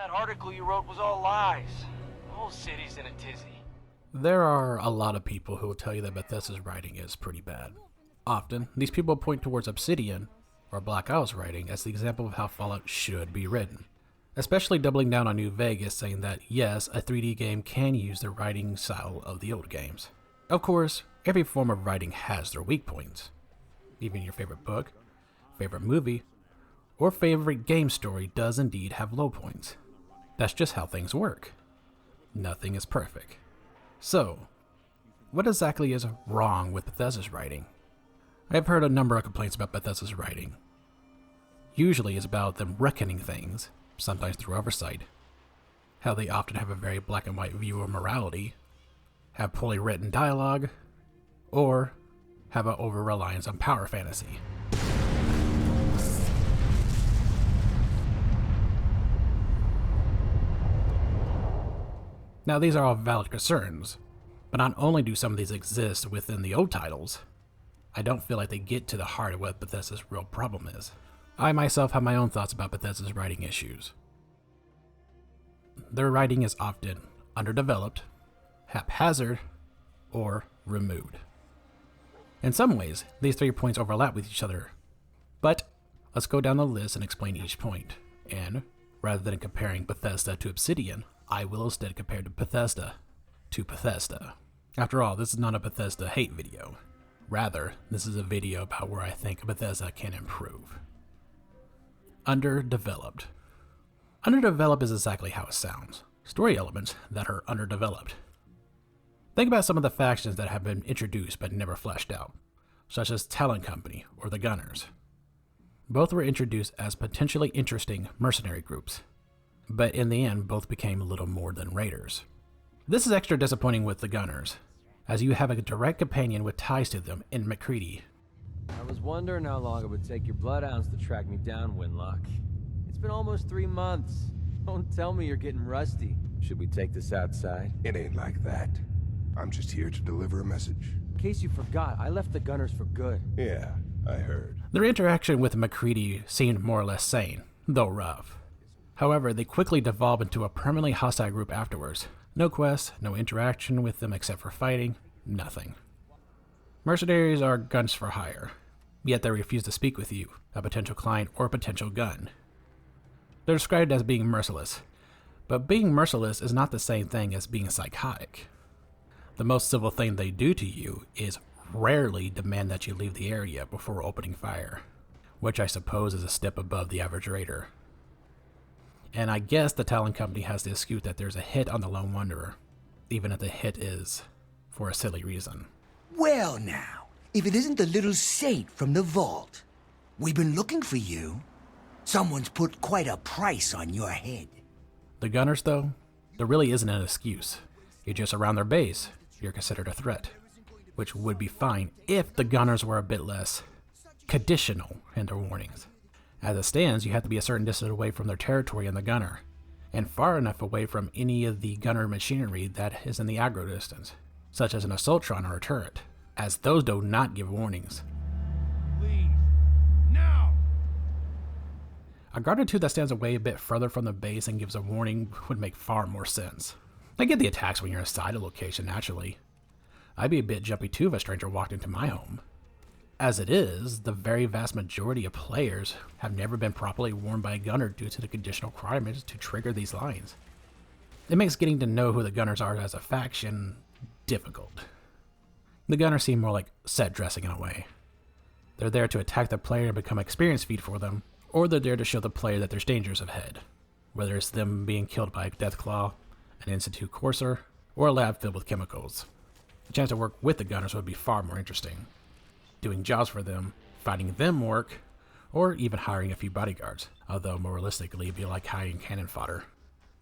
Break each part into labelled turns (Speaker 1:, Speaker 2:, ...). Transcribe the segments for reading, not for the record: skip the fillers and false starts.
Speaker 1: That article you wrote was all lies. The whole city's in a tizzy.
Speaker 2: There are a lot of people who will tell you that Bethesda's writing is pretty bad. Often, these people point towards Obsidian or Black Isle's writing as the example of how Fallout should be written, especially doubling down on New Vegas, saying that yes, a 3D game can use the writing style of the old games. Of course, every form of writing has their weak points. Even your favorite book, favorite movie, or favorite game story does indeed have low points. That's just how things work. Nothing is perfect. So, what exactly is wrong with Bethesda's writing? I've heard a number of complaints about Bethesda's writing. Usually it's about them reckoning things, sometimes through oversight, how they often have a very black and white view of morality, have poorly written dialogue, or have an over-reliance on power fantasy. Now these are all valid concerns, but not only do some of these exist within the old titles, I don't feel like they get to the heart of what Bethesda's real problem is. I myself have my own thoughts about Bethesda's writing issues. Their writing is often underdeveloped, haphazard, or removed. In some ways, these 3 points overlap with each other, but let's go down the list and explain each point, and rather than comparing Bethesda to Obsidian, I will instead compare Bethesda to Bethesda. After all, this is not a Bethesda hate video. Rather, this is a video about where I think Bethesda can improve. Underdeveloped. Underdeveloped is exactly how it sounds. Story elements that are underdeveloped. Think about some of the factions that have been introduced but never fleshed out, such as Talon Company or the Gunners. Both were introduced as potentially interesting mercenary groups, but in the end both became little more than raiders. This is extra disappointing with the Gunners, as you have a direct companion with ties to them in McCready.
Speaker 3: I was wondering how long it would take your bloodhounds to track me down, Winlock. It's been almost 3 months. Don't tell me you're getting rusty. Should we take this outside?
Speaker 4: It ain't like that. I'm just here to deliver a message.
Speaker 3: In case you forgot, I left the Gunners for good.
Speaker 4: Yeah, I heard.
Speaker 2: Their interaction with McCready seemed more or less sane, though rough. However, they quickly devolved into a permanently hostile group afterwards. No quests, no interaction with them except for fighting, nothing. Mercenaries are guns for hire, yet they refuse to speak with you, a potential client or a potential gun. They're described as being merciless, but being merciless is not the same thing as being psychotic. The most civil thing they do to you is rarely demand that you leave the area before opening fire, which I suppose is a step above the average raider. And I guess the Talon Company has the excuse that there's a hit on the Lone Wanderer, even if the hit is for a silly reason.
Speaker 5: Well now, if it isn't the little saint from the vault. We've been looking for you. Someone's put quite a price on your head.
Speaker 2: The Gunners, though, there really isn't an excuse. You're just around their base, you're considered a threat, which would be fine if the Gunners were a bit less conditional in their warnings. As it stands, you have to be a certain distance away from their territory in the Gunner, and far enough away from any of the Gunner machinery that is in the aggro distance, such as an Assaultron or a turret, as those do not give warnings.
Speaker 1: Leave. Now!
Speaker 2: A guard 2 that stands away a bit further from the base and gives a warning would make far more sense. I get the attacks when you're inside a location naturally. I'd be a bit jumpy too if a stranger walked into my home. As it is, the very vast majority of players have never been properly warned by a gunner due to the conditional requirements to trigger these lines. It makes getting to know who the Gunners are as a faction difficult. The Gunners seem more like set dressing in a way. They're there to attack the player and become experience feed for them, or they're there to show the player that there's dangers ahead, whether it's them being killed by a Deathclaw, an Institute Courser, or a lab filled with chemicals. The chance to work with the Gunners would be far more interesting. Doing jobs for them, finding them work, or even hiring a few bodyguards, although more realistically it'd be like hiring cannon fodder.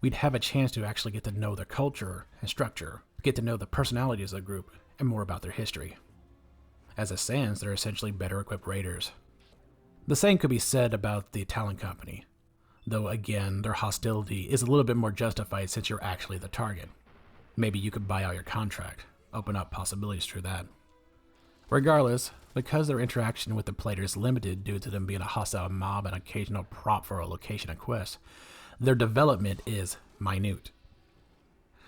Speaker 2: We'd have a chance to actually get to know their culture and structure, get to know the personalities of the group, and more about their history. As it stands, they're essentially better equipped raiders. The same could be said about the Talon Company, though again, their hostility is a little bit more justified since you're actually the target. Maybe you could buy out your contract, open up possibilities through that. Regardless, because their interaction with the player is limited due to them being a hostile mob and occasional prop for a location and quest, their development is minute.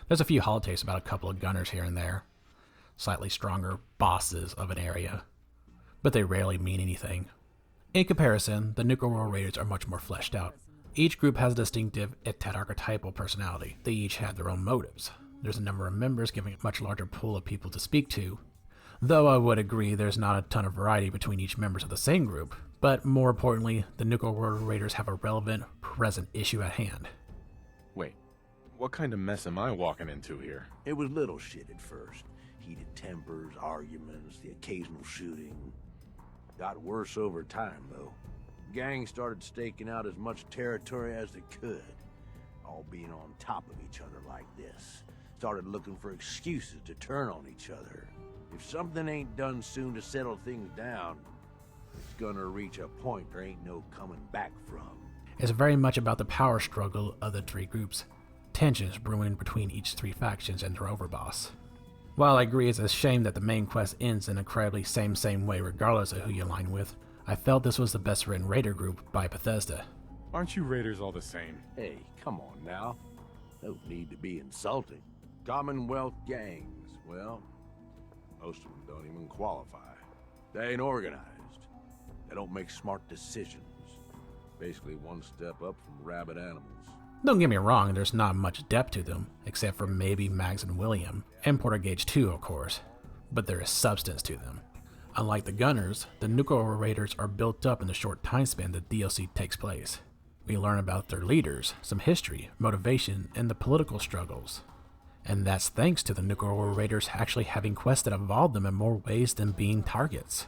Speaker 2: There's a few holotapes about a couple of gunners here and there, slightly stronger bosses of an area, but they rarely mean anything. In comparison, the Nuka-World Raiders are much more fleshed out. Each group has a distinctive, if that archetypal personality. They each have their own motives. There's a number of members giving a much larger pool of people to speak to, though I would agree there's not a ton of variety between each members of the same group. But more importantly, the Nuka-World Raiders have a relevant, present issue at hand.
Speaker 6: Wait, what kind of mess am I walking into here?
Speaker 7: It was little shit at first. Heated tempers, arguments, the occasional shooting. Got worse over time, though. Gangs started staking out as much territory as they could, all being on top of each other like this. Started looking for excuses to turn on each other. If something ain't done soon to settle things down, it's gonna reach a point there ain't no coming back from.
Speaker 2: It's very much about the power struggle of the three groups, tensions brewing between each three factions and their overboss. While I agree it's a shame that the main quest ends in an incredibly same way regardless of who you align with, I felt this was the best written Raider group by Bethesda.
Speaker 6: Aren't you Raiders all the same?
Speaker 7: Hey, come on now. No need to be insulting. Commonwealth gangs, well, most of them don't even qualify. They ain't organized. They don't make smart decisions. Basically one step up from rabid animals.
Speaker 2: Don't get me wrong, there's not much depth to them, except for maybe Mags and William, and Porter Gage too, of course, but there is substance to them. Unlike the Gunners, the Nuka-World Raiders are built up in the short time span the DLC takes place. We learn about their leaders, some history, motivation, and the political struggles. And that's thanks to the Nuka-World Raiders actually having quests that involve them in more ways than being targets.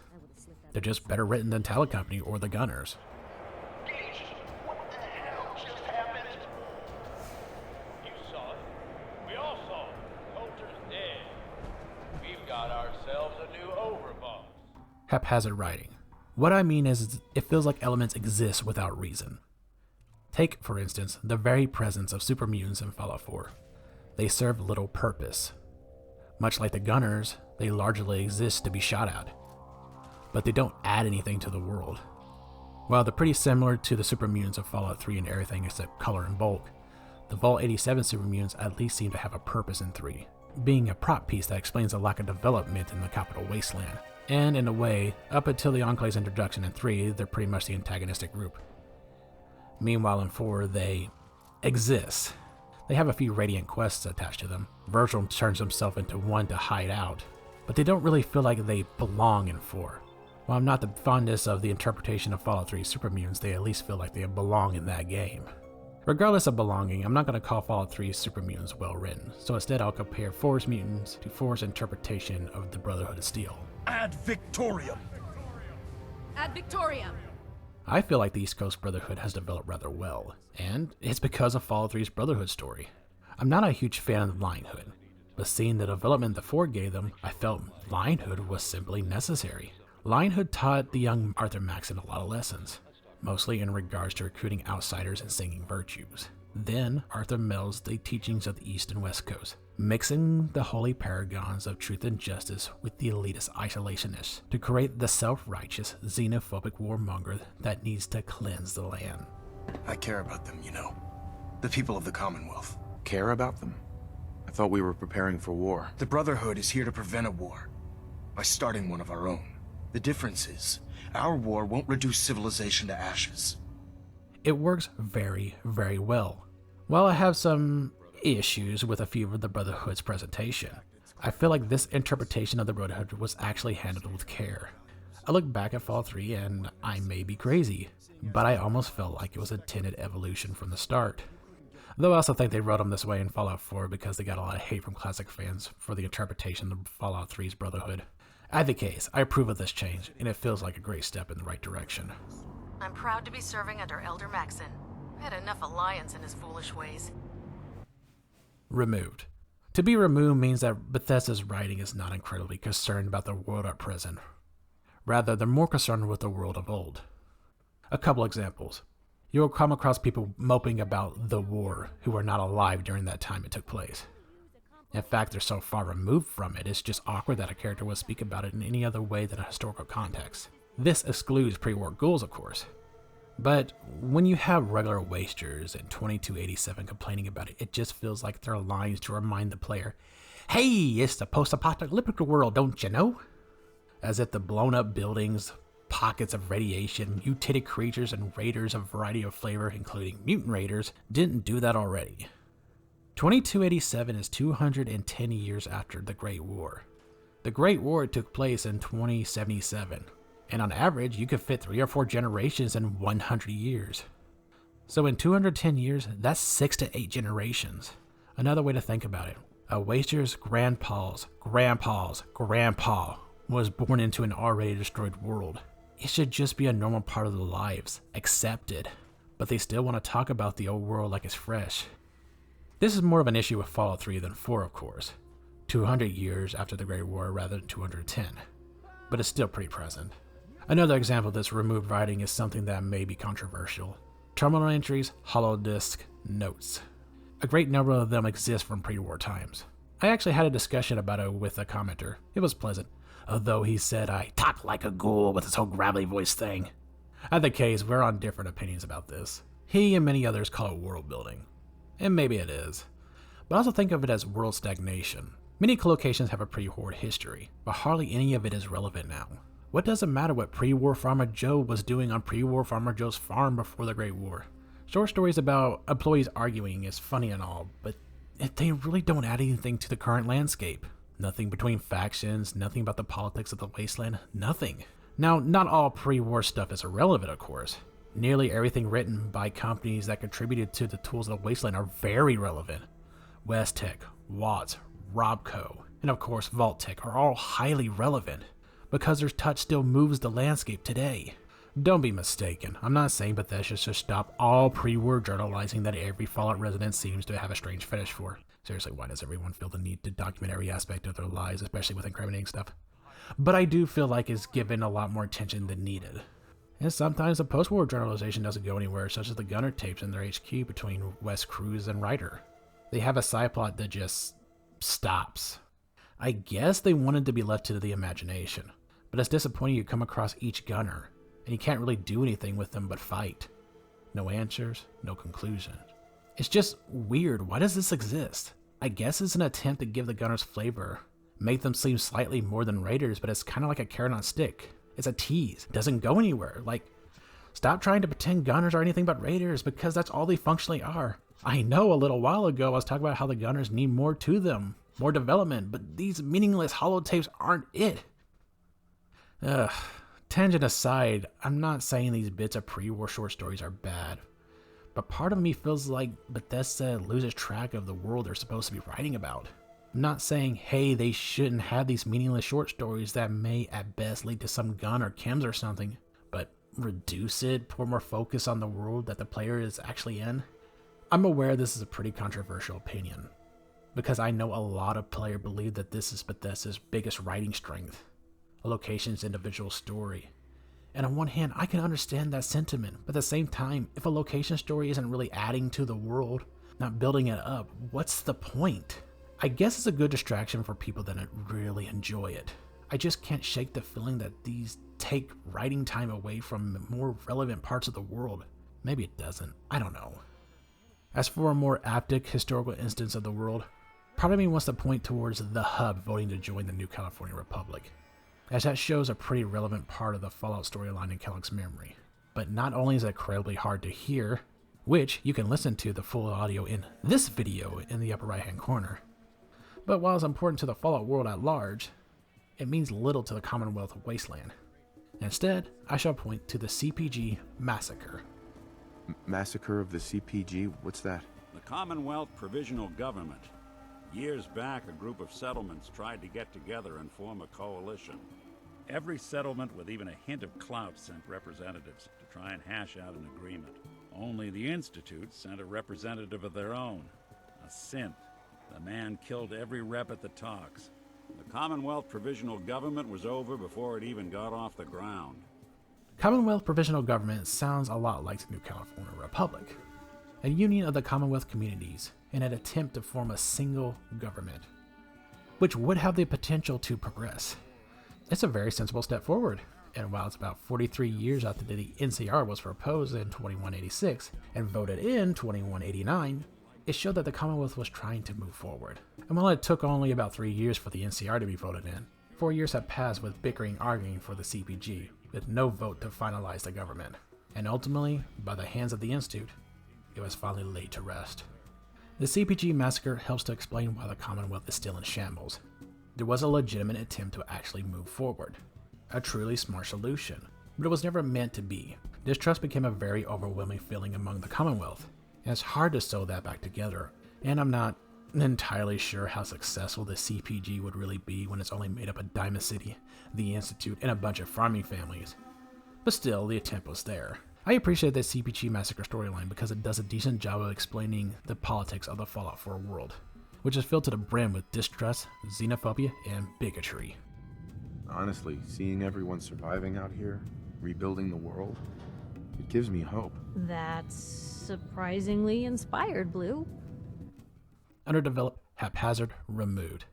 Speaker 2: They're just better written than Talent Company or the Gunners.
Speaker 1: What the hell just happened? You saw it. We all saw it. Coulter's dead. We've got ourselves a new overboss.
Speaker 2: Haphazard writing. What I mean is, it feels like elements exist without reason. Take, for instance, the very presence of super mutants in Fallout 4. They serve little purpose. Much like the Gunners, they largely exist to be shot at, but they don't add anything to the world. While they're pretty similar to the super mutants of Fallout 3 in everything except color and bulk, the Vault 87 super mutants at least seem to have a purpose in 3, being a prop piece that explains the lack of development in the capital wasteland. And in a way, up until the Enclave's introduction in 3, they're pretty much the antagonistic group. Meanwhile in 4, they exist. They have a few radiant quests attached to them. Virgil turns himself into one to hide out, but they don't really feel like they belong in 4. While I'm not the fondest of the interpretation of Fallout 3 super mutants, they at least feel like they belong in that game. Regardless of belonging, I'm not going to call Fallout 3 super mutants well written, so instead I'll compare 4's mutants to 4's interpretation of the Brotherhood of Steel.
Speaker 7: Ad Victoriam!
Speaker 8: Ad Victoriam!
Speaker 2: I feel like the East Coast Brotherhood has developed rather well, and it's because of Fallout 3's Brotherhood story. I'm not a huge fan of Lionhood, but seeing the development the 4 gave them, I felt Lionhood was simply necessary. Lionhood taught the young Arthur Maxon a lot of lessons, mostly in regards to recruiting outsiders and singing virtues. Then Arthur melds the teachings of the East and West Coast, mixing the holy paragons of truth and justice with the elitist isolationists to create the self-righteous, xenophobic warmonger that needs to cleanse the land.
Speaker 9: I care about them, you know. The people of the Commonwealth.
Speaker 6: Care about them? I thought we were preparing for war.
Speaker 9: The Brotherhood is here to prevent a war by starting one of our own. The difference is, our war won't reduce civilization to ashes.
Speaker 2: It works very, very well. While I have some issues with a few of the Brotherhood's presentation, I feel like this interpretation of the Brotherhood was actually handled with care. I look back at Fallout 3 and I may be crazy, but I almost felt like it was a intended evolution from the start. Though I also think they wrote them this way in Fallout 4 because they got a lot of hate from classic fans for the interpretation of Fallout 3's Brotherhood. At the case, I approve of this change, and it feels like a great step in the right direction.
Speaker 8: I'm proud to be serving under Elder Maxon. I had enough alliance in his foolish ways.
Speaker 2: Removed. To be removed means that Bethesda's writing is not incredibly concerned about the world at present. Rather, they're more concerned with the world of old. A couple examples. You'll come across people moping about the war who are not alive during that time it took place. In fact, they're so far removed from it, it's just awkward that a character would speak about it in any other way than a historical context. This excludes pre-war ghouls, of course. But when you have regular wasters in 2287 complaining about it, it just feels like they're lines to remind the player, hey, it's the post-apocalyptic world, don't you know? As if the blown up buildings, pockets of radiation, mutated creatures, and raiders of a variety of flavor, including mutant raiders, didn't do that already. 2287 is 210 years after the Great War. The Great War took place in 2077, and on average, you could fit 3 or 4 generations in 100 years. So in 210 years, that's 6 to 8 generations. Another way to think about it, a waster's grandpa's grandpa was born into an already destroyed world. It should just be a normal part of their lives, accepted, but they still want to talk about the old world like it's fresh. This is more of an issue with Fallout 3 than 4, of course. 200 years after the Great War rather than 210, but it's still pretty present. Another example of this removed writing is something that may be controversial. Terminal entries, hollow disk, notes. A great number of them exist from pre-war times. I actually had a discussion about it with a commenter. It was pleasant, although he said I talk like a ghoul with this whole gravelly voice thing. At the case, we're on different opinions about this. He and many others call it world building. And maybe it is. But I also think of it as world stagnation. Many collocations have a pre-war history, but hardly any of it is relevant now. What does it matter what pre-war Farmer Joe was doing on pre-war Farmer Joe's farm before the Great War? Short stories about employees arguing is funny and all, but they really don't add anything to the current landscape. Nothing between factions, nothing about the politics of the wasteland, nothing. Now, not all pre-war stuff is irrelevant, of course. Nearly everything written by companies that contributed to the tools of the wasteland are very relevant. Westech, Watts, Robco, and of course Vault-Tec are all highly relevant, because their touch still moves the landscape today. Don't be mistaken, I'm not saying Bethesda should stop all pre-war journalizing that every Fallout resident seems to have a strange fetish for. Seriously, why does everyone feel the need to document every aspect of their lives, especially with incriminating stuff? But I do feel like it's given a lot more attention than needed. And sometimes the post-war journalization doesn't go anywhere, such as the Gunner tapes in their HQ between West Cruz and Ryder. They have a side plot that just stops. I guess they wanted to be left to the imagination, but it's disappointing you come across each gunner, and you can't really do anything with them but fight. No answers, no conclusion. It's just weird. Why does this exist? I guess it's an attempt to give the gunners flavor, make them seem slightly more than raiders, but it's kind of like a carrot on a stick. It's a tease. It doesn't go anywhere. Like, stop trying to pretend gunners are anything but raiders, because that's all they functionally are. I know a little while ago I was talking about how the gunners need more to them, more development, but these meaningless holotapes aren't it. Tangent aside, I'm not saying these bits of pre-war short stories are bad, but part of me feels like Bethesda loses track of the world they're supposed to be writing about. I'm not saying, hey, they shouldn't have these meaningless short stories that may at best lead to some gun or chems or something, but reduce it, put more focus on the world that the player is actually in. I'm aware this is a pretty controversial opinion, because I know a lot of players believe that this is Bethesda's biggest writing strength, a location's individual story. And on one hand, I can understand that sentiment, but at the same time, if a location story isn't really adding to the world, not building it up, what's the point? I guess it's a good distraction for people that really enjoy it. I just can't shake the feeling that these take writing time away from more relevant parts of the world. Maybe it doesn't, I don't know. As for a more aptic historical instance of the world, part of me wants to point towards the Hub voting to join the new California Republic, as that shows a pretty relevant part of the Fallout storyline in Kellogg's memory. But not only is it incredibly hard to hear, which you can listen to the full audio in this video in the upper right hand corner, but while it's important to the Fallout world at large, it means little to the Commonwealth wasteland. Instead, I shall point to the CPG Massacre.
Speaker 6: Massacre of the CPG? What's that?
Speaker 10: The Commonwealth Provisional Government. Years back, a group of settlements tried to get together and form a coalition. Every settlement with even a hint of clout sent representatives to try and hash out an agreement. Only the Institute sent a representative of their own, a synth. The man killed every rep at the talks. The Commonwealth Provisional Government was over before it even got off the ground.
Speaker 2: Commonwealth Provisional Government sounds a lot like the new California Republic, a union of the Commonwealth communities in an attempt to form a single government, which would have the potential to progress. It's a very sensible step forward. And while it's about 43 years after the NCR was proposed in 2186 and voted in 2189, it showed that the Commonwealth was trying to move forward. And while it took only about 3 years for the NCR to be voted in, 4 years have passed with bickering arguing for the CPG, with no vote to finalize the government. And ultimately, by the hands of the Institute, it was finally laid to rest. The CPG massacre helps to explain why the Commonwealth is still in shambles. There was a legitimate attempt to actually move forward. A truly smart solution, but it was never meant to be. Distrust became a very overwhelming feeling among the Commonwealth, and it's hard to sew that back together. And I'm not entirely sure how successful the CPG would really be when it's only made up of Diamond City, the Institute, and a bunch of farming families. But still, the attempt was there. I appreciate the CPG Massacre storyline because it does a decent job of explaining the politics of the Fallout 4 world, which is filled to the brim with distrust, xenophobia, and bigotry.
Speaker 6: Honestly, seeing everyone surviving out here, rebuilding the world, it gives me hope.
Speaker 11: That's surprisingly inspired, Blue.
Speaker 2: Underdeveloped, Haphazard, removed.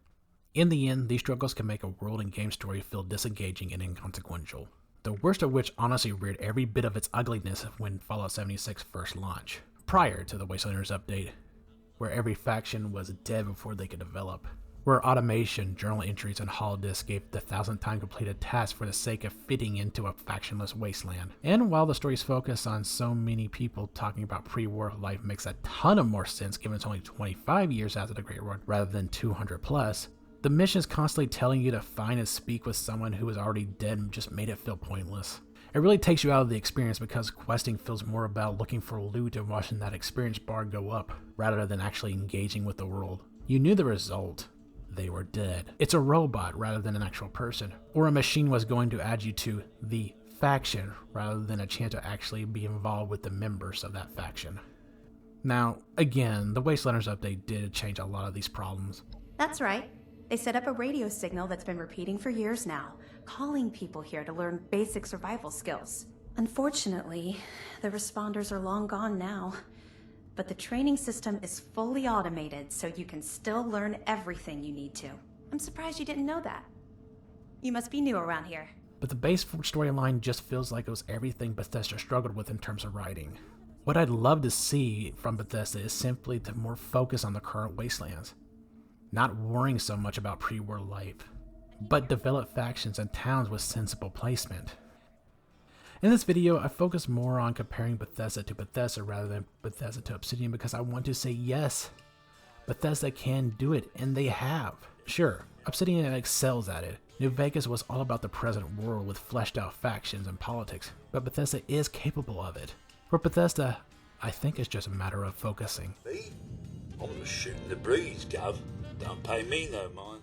Speaker 2: In the end, these struggles can make a world and game story feel disengaging and inconsequential. The worst of which honestly reared every bit of its ugliness when Fallout 76 first launched, prior to the Wastelanders update, where every faction was dead before they could develop, where automation, journal entries, and holodisks gave the 1,000-time completed tasks for the sake of fitting into a factionless wasteland. And while the story's focus on so many people talking about pre-war life makes a ton of more sense given it's only 25 years after the Great War rather than 200 plus, the missions constantly telling you to find and speak with someone who is already dead just made it feel pointless. It really takes you out of the experience because questing feels more about looking for loot and watching that experience bar go up, rather than actually engaging with the world. You knew the result. They were dead. It's a robot rather than an actual person. Or a machine was going to add you to the faction rather than a chance to actually be involved with the members of that faction. Now, again, the Wastelanders update did change a lot of these problems.
Speaker 12: That's right. They set up a radio signal that's been repeating for years now, calling people here to learn basic survival skills. Unfortunately, the responders are long gone now, but the training system is fully automated so you can still learn everything you need to. I'm surprised you didn't know that. You must be new around here.
Speaker 2: But the base storyline just feels like it was everything Bethesda struggled with in terms of writing. What I'd love to see from Bethesda is simply to more focus on the current wastelands. Not worrying so much about pre-war life, but develop factions and towns with sensible placement. In this video, I focus more on comparing Bethesda to Bethesda rather than Bethesda to Obsidian because I want to say yes, Bethesda can do it, and they have. Sure, Obsidian excels at it. New Vegas was all about the present world with fleshed out factions and politics, but Bethesda is capable of it. For Bethesda, I think it's just a matter of focusing.
Speaker 13: Me? I'm just shooting the breeze, Gov. Don't pay me no mind.